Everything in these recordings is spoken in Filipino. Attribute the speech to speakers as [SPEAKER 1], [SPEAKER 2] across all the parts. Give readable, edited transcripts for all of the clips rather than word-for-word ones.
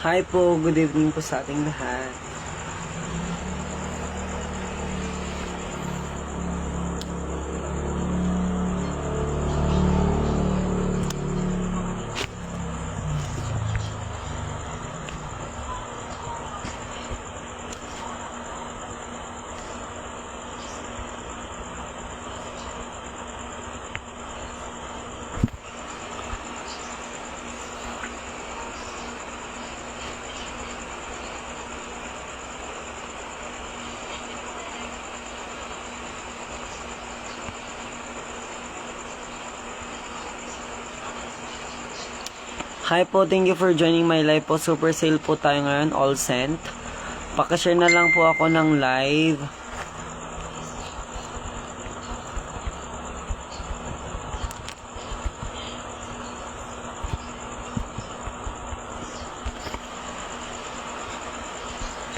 [SPEAKER 1] Hi po, good evening po sa ating lahat. Hi po, thank you for joining my live po. Super sale po tayo ngayon, all sent. Pakishare na lang po ako ng live.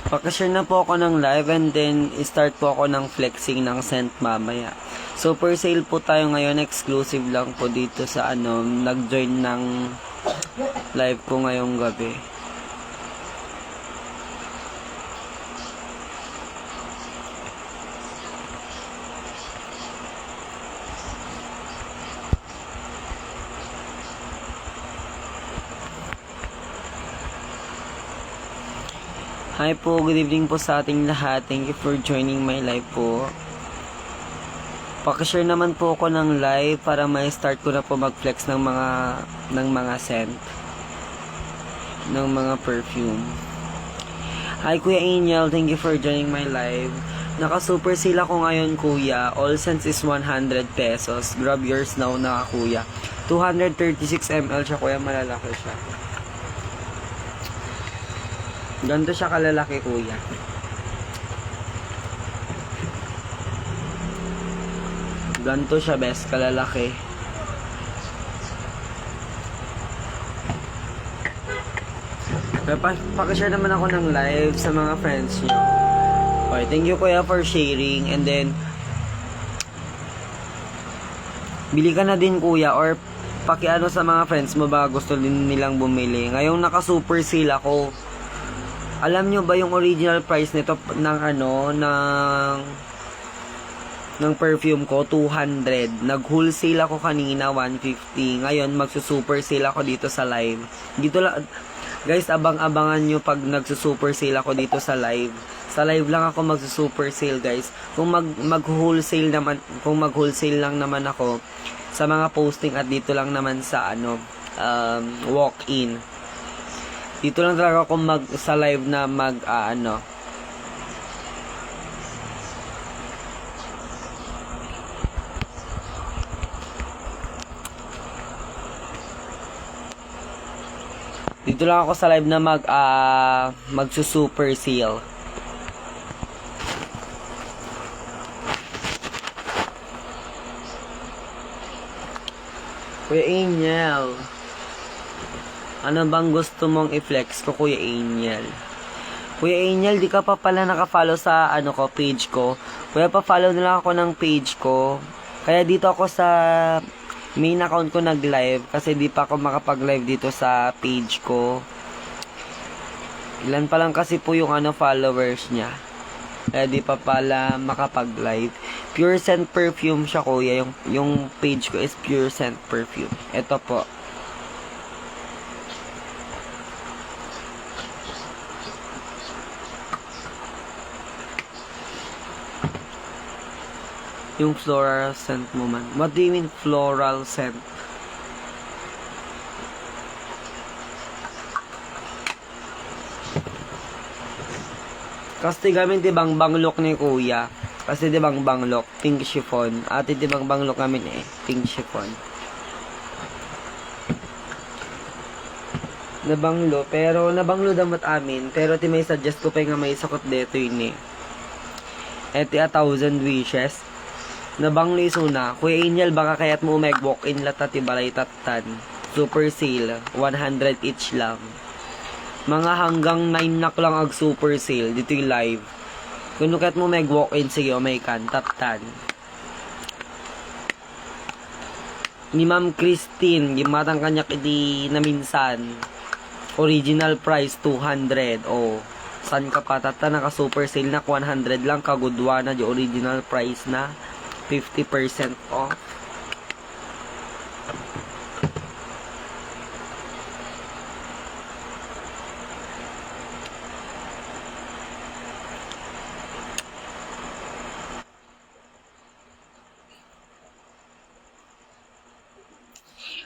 [SPEAKER 1] Pakishare na po ako ng live and then start po ako ng flexing ng sent mamaya. Super sale po tayo ngayon, exclusive lang po dito sa nag-join ng live ko ngayong gabi. Hi po, good evening po sa ating lahat. Thank you for joining my live po. Pakishare naman po ako ng live para ma-start ko na po mag-flex ng mga scent, ng mga perfume. Hi Kuya Angel, thank you for joining my live. Naka-super sale ako ngayon kuya. All scents is 100 pesos. Grab yours now na kuya. 236 ml siya kuya, malalaki siya. Ganito siya kalalaki kuya. Ganito siya best, kalalaki. Pakishare naman ako ng live sa mga friends nyo. Okay, thank you kuya for sharing. And then bili ka na din kuya, or pakiano sa mga friends mo ba gusto din nilang bumili. Ngayong naka-super sale ako. Alam nyo ba yung original price nito ng perfume ko, 200. Nag-wholesale ako kanina, 150. Ngayon, magsusuper sale ako dito sa live. Dito lang, guys, abang-abangan nyo pag nagsusuper sale ako dito sa live. Sa live lang ako magsusuper sale, guys. Kung mag-wholesale lang naman ako sa mga posting at dito lang naman sa walk-in. Dito lang talaga ako sa live na dito lang ako sa live na magsusuper sale. Kuya Angel, ano bang gusto mong i-flex ko, Kuya Angel? Kuya Angel, di ka pa pala naka-follow sa page ko. Kuya, pa-follow na lang ako ng page ko. Kaya dito ako sa main account ko nag-live kasi di pa ako makapag-live dito sa page ko. Ilan pa lang kasi po yung followers niya. Kaya di pa pala makapag-live. Pure Scent Perfume siya kuya. Yung page ko is Pure Scent Perfume. Ito po. Yung floral scent mo man. What do you mean floral scent? Kasi gamit tibang banglok ni kuya. Kasi tibang banglok, pink chiffon. Ate tibang banglok namin pink chiffon. Nabanglo, pero nabanglo damot amin. Pero ti may suggest ko pa nga may sakot dito yun Eti 1,000 wishes. Nabanglo isuna. Kuya Angel, baka kaya't mo mag-walk-in lata ti balay tatan. Super sale, 100 each lang. Mga hanggang 9 nak lang ag super sale. Dito yung live. Kung kaya't mo mag-walk-in, sige o may kan, tatan. Ni Ma'am Christine, gimatang kanya kiti na minsan. Original price 200. Oh, san ka pa tata naka super sale na 100 lang kagudwa na di original price na 50% off.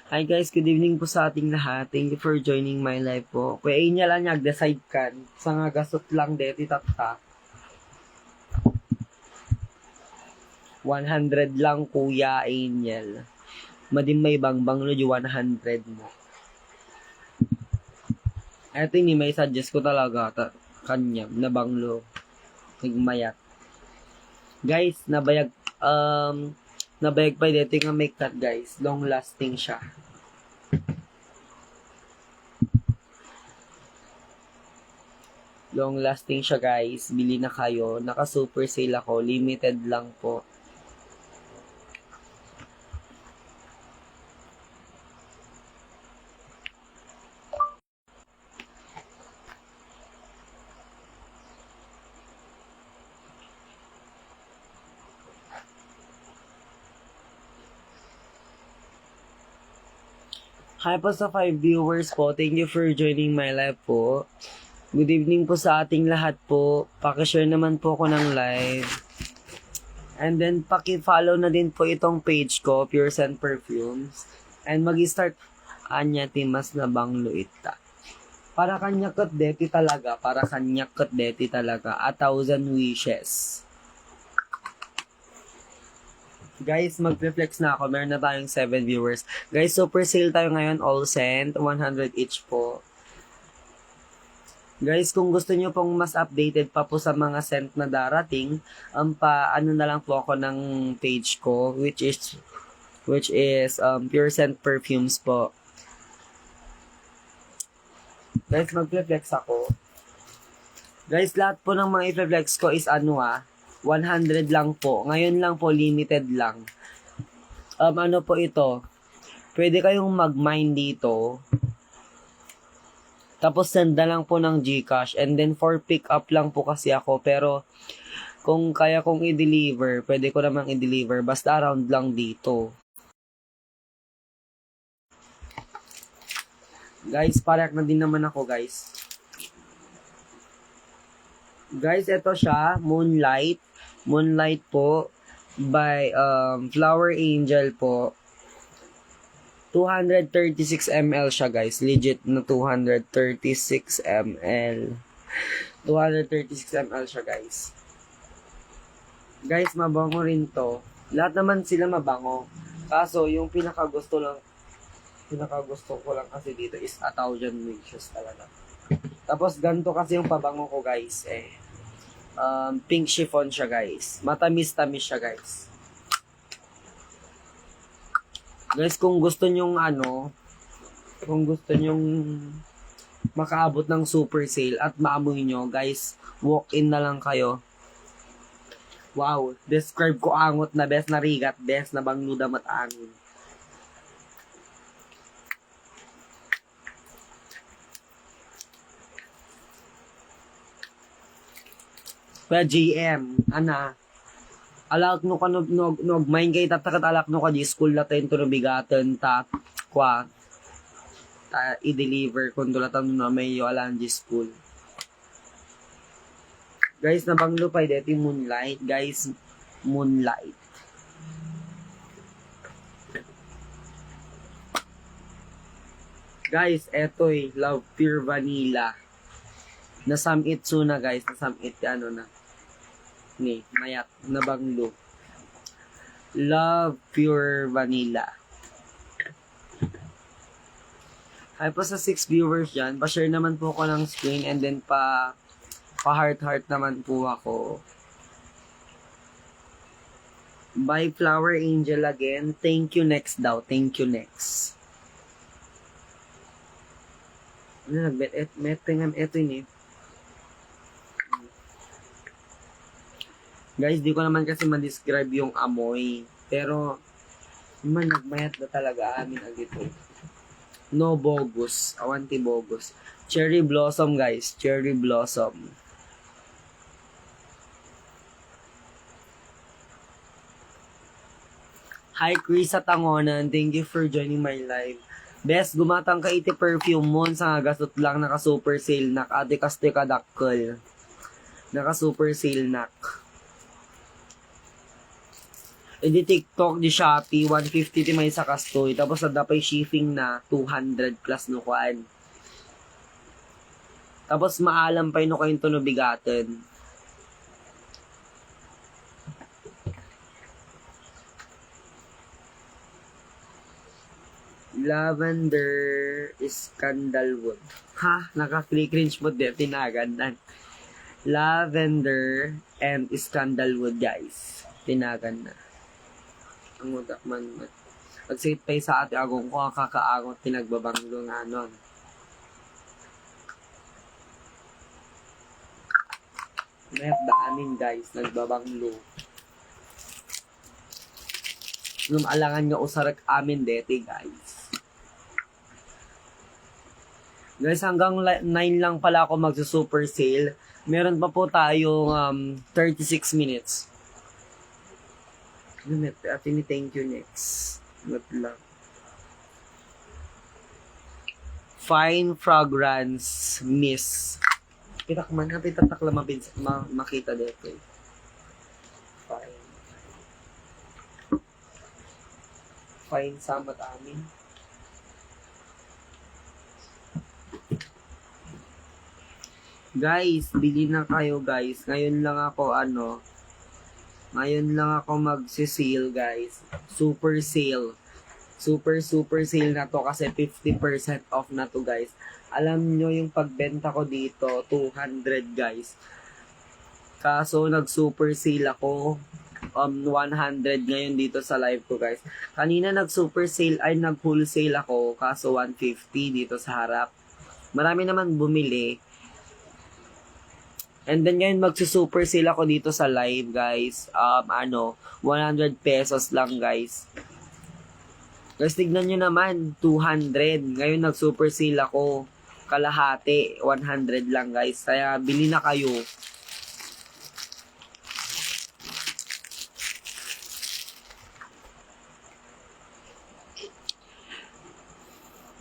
[SPEAKER 1] Hi guys, good evening po sa ating lahat. Thank you for joining my live po. Kuya inya lang nag-decide kan. Sa nga gasot lang deti tatta. 100 lang Kuya Angel. Madim may bangbang no 100 mo. Eto ni may suggest ko talaga kanya na banglo. Nagmayat. Guys, nabayag pa dito nga make that guys. Long lasting siya. Long lasting siya guys. Bili na kayo. Naka super sale ako. Limited lang po. Hi po sa 5 viewers po. Thank you for joining my live po. Good evening po sa ating lahat po. Pakishare naman po ko ng live. And then, paki-follow na din po itong page ko, Pure Scent Perfumes. And mag-start anya timas na banglo ita. Para kanya kat deti talaga. Para kanya kat deti talaga. 1,000 wishes. Guys, mag-reflex na ako. Meron na tayong 7 viewers. Guys, super sale tayo ngayon. All scent. 100 each po. Guys, kung gusto nyo pong mas updated pa po sa mga scent na darating, ano na lang po ako ng page ko, which is Pure Scent Perfumes po. Guys, mag-reflex ako. Guys, lahat po ng mga i-reflex ko is 100 lang po. Ngayon lang po, limited lang. Ano po ito? Pwede kayong mag-mine dito. Tapos send na lang po ng GCash. And then for pick up lang po kasi ako. Pero kung kaya kong i-deliver, pwede ko namang i-deliver. Basta around lang dito. Guys, pareak na din naman ako guys. Guys, ito siya. Moonlight. Moonlight po. By Flower Angel po. 236 ml siya guys. Legit na 236 ml. 236 ml siya guys. Guys, mabango rin to. Lahat naman sila mabango. Kaso, yung pinakagusto ko lang kasi dito is 1,000 wishes talaga. Tapos, ganito kasi yung pabango ko guys. Pink chiffon siya guys. Matamis-tamis siya guys. Guys, kung gusto nyong makaabot ng super sale at maamoy nyo, guys, walk-in na lang kayo. Wow, describe ko angot na best na rigat, best na bangluda mat angin. Kaya GM, alak no ka main kay tatakat alak no ka di school natin to nabigatan ta i-deliver kung tulatan no may yo alang di school. Guys, nabanglo pa dito Moonlight. Guys, Moonlight. Guys, eto'y Love Pure Vanilla. Nasamit na guys, nasamit na. Ni, mayat, nabanglo. Love Pure Vanilla. Hi po sa 6 viewers dyan. Pa-share naman po ko ng screen and then pa-heart naman po ako. By Flower Angel again. Thank you next daw. Thank you next. Ano nagbet? Ito yun eh. Guys, di ko naman kasi ma-describe yung amoy. Pero, nagmayat na talaga amin agito. No bogus. Awanti bogus. Cherry blossom, guys. Cherry blossom. Hi, Chris sa Tangonan. Thank you for joining my live. Best, gumatang ka iti perfume mo. Sa gasot lang naka super sale nak. Ate kaste kadakkel. Naka super sale nak. E di TikTok, di Shopee, 150 ti may sa kastoy. Tapos na dapay shipping na 200 plus no kuan. Tapos maalam pa no kayong tunubigaten. Lavender is candlewood. Ha? Naka-cringe mo din. Tinagandan. Lavender and scandalwood, guys. Tinagan na. Ang udak man. Pagsit pa sa ate agong ko, kakaagot, tinagbabanglo nga nun. Mayat daanin, guys. Nagbabanglo. Lumalangan nga usarak amin dete, guys. Guys, hanggang 9 lang pala ako magsa-super sale. Meron pa po tayong 36 minutes. Thank you next. Not lang. Fine fragrance mist. Pitak man, pitatak lang makita dito. Fine. Fine samat amin. Guys, bili na kayo, guys. Ngayon lang ako magsi-sale, guys. Super sale. Super sale na to kasi 50% off na to, guys. Alam nyo yung pagbenta ko dito, 200, guys. Kaso nag-super sale ako 100 ngayon dito sa live ko, guys. Kanina nag-wholesale ako kaso 150 dito sa harap. Marami naman bumili. And then ngayon magsu-super sale ako dito sa live, guys. 100 pesos lang, guys. Guys, tignan nyo naman, 200. Ngayon nag-super sale ako. Kalahati, 100 lang, guys. Kaya bili na kayo.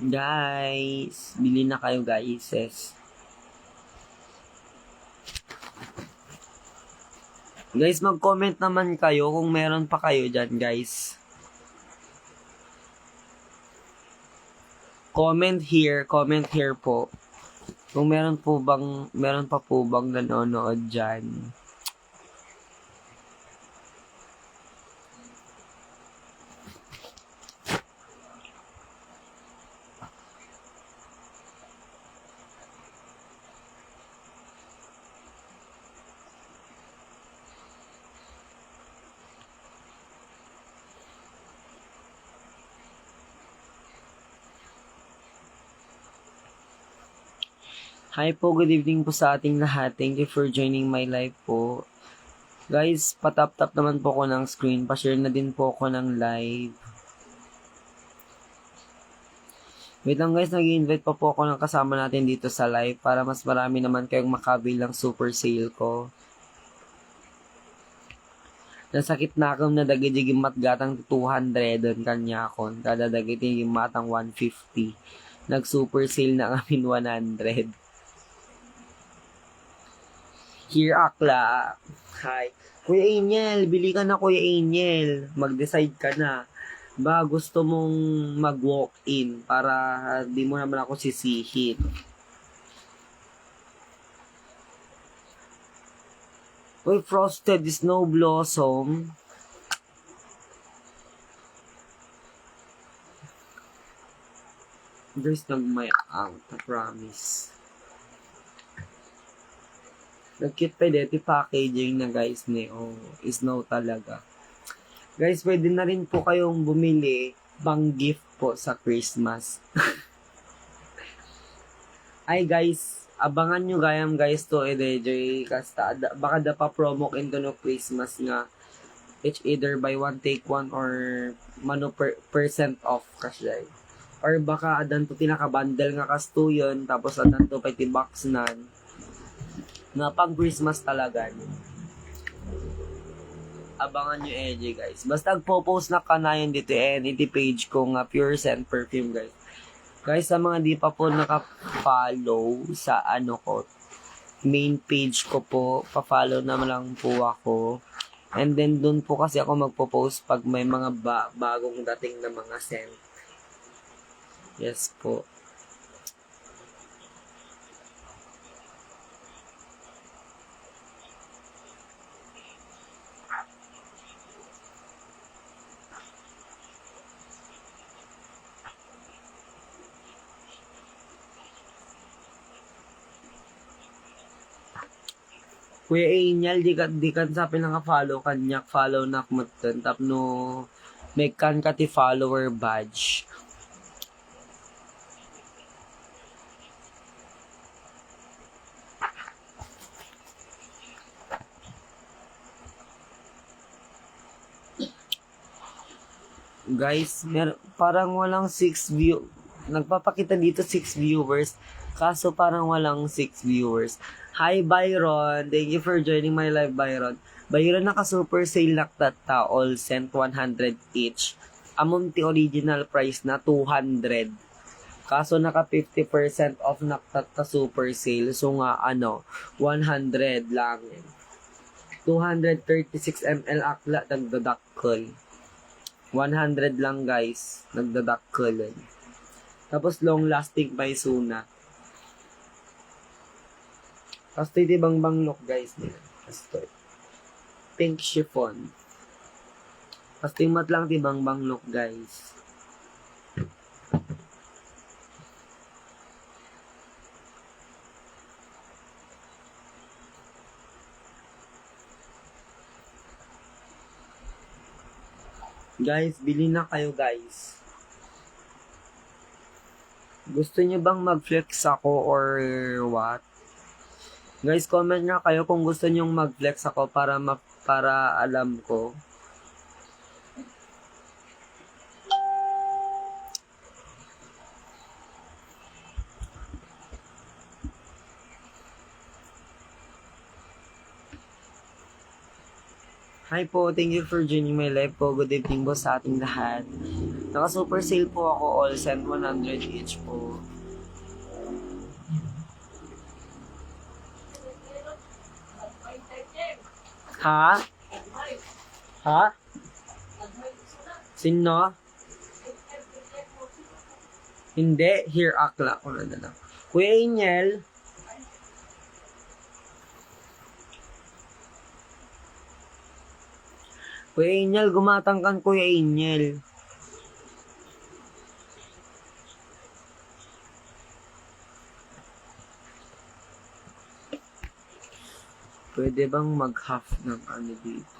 [SPEAKER 1] Guys, bili na kayo, guys. Guys, mag-comment naman kayo kung meron pa kayo dyan, guys. Comment here po. Kung meron pa po bang nanonood dyan. Hi po, good evening po sa ating lahat. Thank you for joining my live po. Guys, patap-tap naman po ko ng screen. Pa-share na din po ako ng live. Wait lang, guys, nag-invite pa po ako ng kasama natin dito sa live para mas marami naman kayong makabilang super sale ko. Nasakit na akong nadagiging matgatang 200 doon kanya kon. Kada dagiging matang 150. Nag-super sale na kami 100. Here, Akla. Hi. Kuya Angel, bili ka na, Kuya Angel. Mag-decide ka na. Ba, gusto mong mag-walk-in para di mo naman ako sisihin. Uy, Frosted Snow Blossom. There's nagmay out, I promise. Nag-cute pa dito packaging na, guys, ni snow talaga. Guys, pwede na rin po kayong bumili pang gift po sa Christmas. Ay, guys, abangan nyo gayam, guys, to DJ kasta baka da pa promo into no Christmas nga. It's either buy one take one or mano percent off kasi. Or baka adan to tinaka-bundle nga kasto yun, tapos adan to 50 bucks na pang Christmas talaga. Abangan nyo EJ guys. Basta agpo-post na kanayon dito iti page ko nga Pure Scent Perfume guys. Guys, sa mga di pa po naka-follow sa main page ko po, pa-follow na lang po ako. And then, dun po kasi ako magpo-post pag may mga bagong dating na mga scent. Yes po. Kuya Angel, di kan sa pinaka-follow kanyak, follow na kumutan, tapno may kan kati follower badge. Guys, parang walang 6 view. Nagpapakita dito 6 viewers. Kaso parang walang 6 viewers. Hi Byron, thank you for joining my live Byron. Byron naka-super sale naktata, all scent 100 each. Among the original price na 200. Kaso naka 50% off naktata super sale. So nga 100 lang. 236 ml akla nagdadakkel. 100 lang guys, nagdadakkel. Tapos long lasting by Suna. Tapos ito bang look guys nila. Tapos pink chiffon. Tapos mat lang bang look guys. Guys, bili na kayo guys. Gusto niyo bang mag-flex ako or what? Guys, comment nga kayo kung gusto nyong mag-flex ako para alam ko. Hi po, thank you for joining my live po. Good evening po sa ating lahat. Naka-super sale po ako, all scent 100 each po. Ha? Ha? Sino? Hindi, here akla ko na lang. Kuya Angel. Kuya Angel, gumatang kan Kuya Angel. Pwede bang mag-half ng dito?